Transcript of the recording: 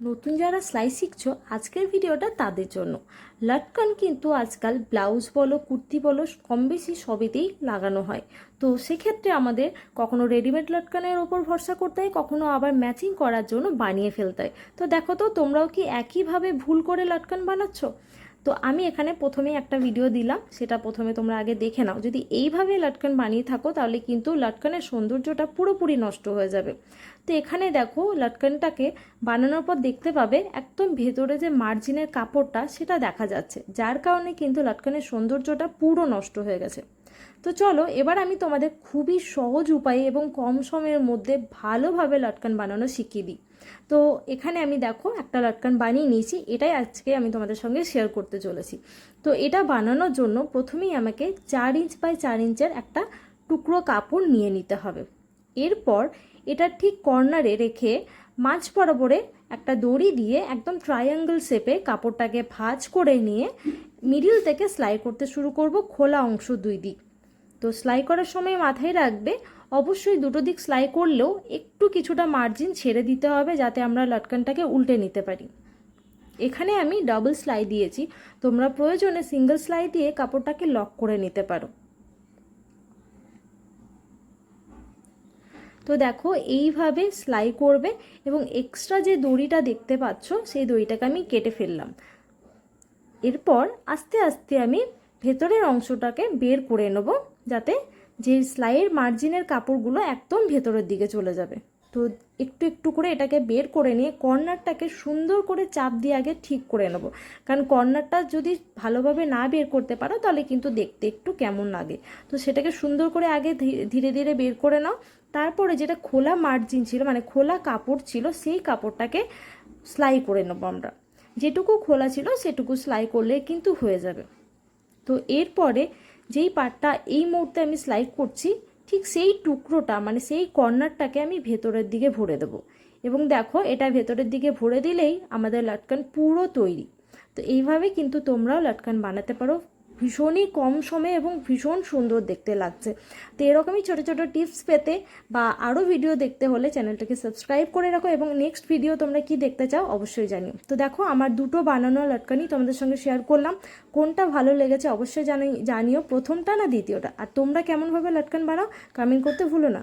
নতুন যারা সেলাই শিখছো আজকের ভিডিওটা তাদের জন্য। লটকন কিন্তু আজকাল ব্লাউজ বলো কুর্তি বলো কম বেশি সবেতেই লাগানো হয়। তো সেক্ষেত্রে আমাদের কখনো রেডিমেড লটকনের ওপর ভরসা করতে হয়, কখনো আবার ম্যাচিং করার জন্য বানিয়ে ফেলতে হয়। তো দেখো তো তোমরাও কি একইভাবে ভুল করে লটকন বানাচ্ছ? তো আমি এখানে প্রথমেই একটা ভিডিও দিলাম, সেটা প্রথমে তোমরা আগে দেখে নাও। যদি এইভাবে লটকন বানিয়ে থাকো তাহলে কিন্তু লটকনের সৌন্দর্যটা পুরোপুরি নষ্ট হয়ে যাবে। তো এখানে দেখো লটকনটাকে বানানোর পর দেখতে পাবে একদম ভেতরে যে মার্জিনের কাপড়টা সেটা দেখা যাচ্ছে, যার কারণে কিন্তু লটকনের সৌন্দর্যটা পুরো নষ্ট হয়ে গেছে। তো চলো এবার আমি তোমাদের খুবই সহজ উপায়ে এবং কম সময়ের মধ্যে ভালোভাবে লটকন বানানো শিখিয়ে দিই। তো এখানে আমি দেখো একটা লটকন বানিয়ে নিয়েছি, এটাই আজকে আমি তোমাদের সঙ্গে শেয়ার করতে চলেছি। তো এটা বানানোর জন্য প্রথমেই আমাকে 4 ইঞ্চ বাই 4 ইঞ্চের একটা টুকরো কাপড় নিয়ে নিতে হবে। এরপর এটা ঠিক কর্নারে রেখে মাঝ বরাবরে একটা দড়ি দিয়ে একদম ট্রায়াঙ্গেল শেপে কাপড়টাকে ভাঁজ করে নিয়ে মিডিল থেকে সেলাই করতে শুরু করব, খোলা অংশ দুই দিক। তো সেলাই করার সময় মাথায় রাখবে অবশ্যই দুটো দিক সেলাই করলেও একটু কিছুটা মার্জিন ছেড়ে দিতে হবে, যাতে আমরা লটকনটাকে উল্টে নিতে পারি। এখানে আমি ডাবল সেলাই দিয়েছি, তোমরা প্রয়োজনে সিঙ্গেল সেলাই দিয়ে কাপড়টাকে লক করে নিতে পারো। তো দেখো এইভাবে সেলাই করবে এবং এক্সট্রা যে দড়িটা দেখতে পাচ্ছ সেই দড়িটাকে আমি কেটে ফেললাম। এরপর আস্তে আস্তে আমি ভেতরের অংশটাকে বের করে নেব, যাতে যে সেলাইয়ের মার্জিনের কাপড়গুলো একদম ভেতরের দিকে চলে যাবে। তো একটু একটু করে এটাকে বের করে নিয়ে কর্নারটাকে সুন্দর করে চাপ দিয়ে আগে ঠিক করে নেব, কারণ কর্নারটা যদি ভালোভাবে না বের করতে পারো তাহলে কিন্তু দেখতে একটু কেমন লাগে। তো সেটাকে সুন্দর করে আগে ধীরে ধীরে বের করে নাও। তারপরে যেটা খোলা মার্জিন ছিল মানে খোলা কাপড় ছিল সেই কাপড়টাকে সেলাই করে নেবো আমরা। যেটুকু খোলা ছিল সেটুকু সেলাই করলে কিন্তু হয়ে যাবে। তো এরপরে যেই পার্টটা এই মুহূর্তে আমি সেলাই করছি ঠিক সেই টুকরোটা মানে সেই কর্নারটাকে আমি ভেতরের দিকে ভরে দেবো। এবং দেখো এটা ভেতরের দিকে ভরে দিলেই আমাদের লটকন পুরো তৈরি। তো এইভাবে কিন্তু তোমরাও লটকন বানাতে পারো, ভীষণই কম সময়ে এবং ভীষণ সুন্দর দেখতে লাগছে। তো এরকমই ছোটো ছোটো টিপস পেতে বা আরও ভিডিও দেখতে হলে চ্যানেলটাকে সাবস্ক্রাইব করে রাখো এবং নেক্সট ভিডিও তোমরা কি দেখতে চাও অবশ্যই জানিও। তো দেখো আমার দুটো বানানো লটকনই তোমাদের সঙ্গে শেয়ার করলাম, কোনটা ভালো লেগেছে অবশ্যই জানিও, প্রথমটা না দ্বিতীয়টা। আর তোমরা কেমনভাবে লটকন বানাও কমেন্ট করতে ভুলো না।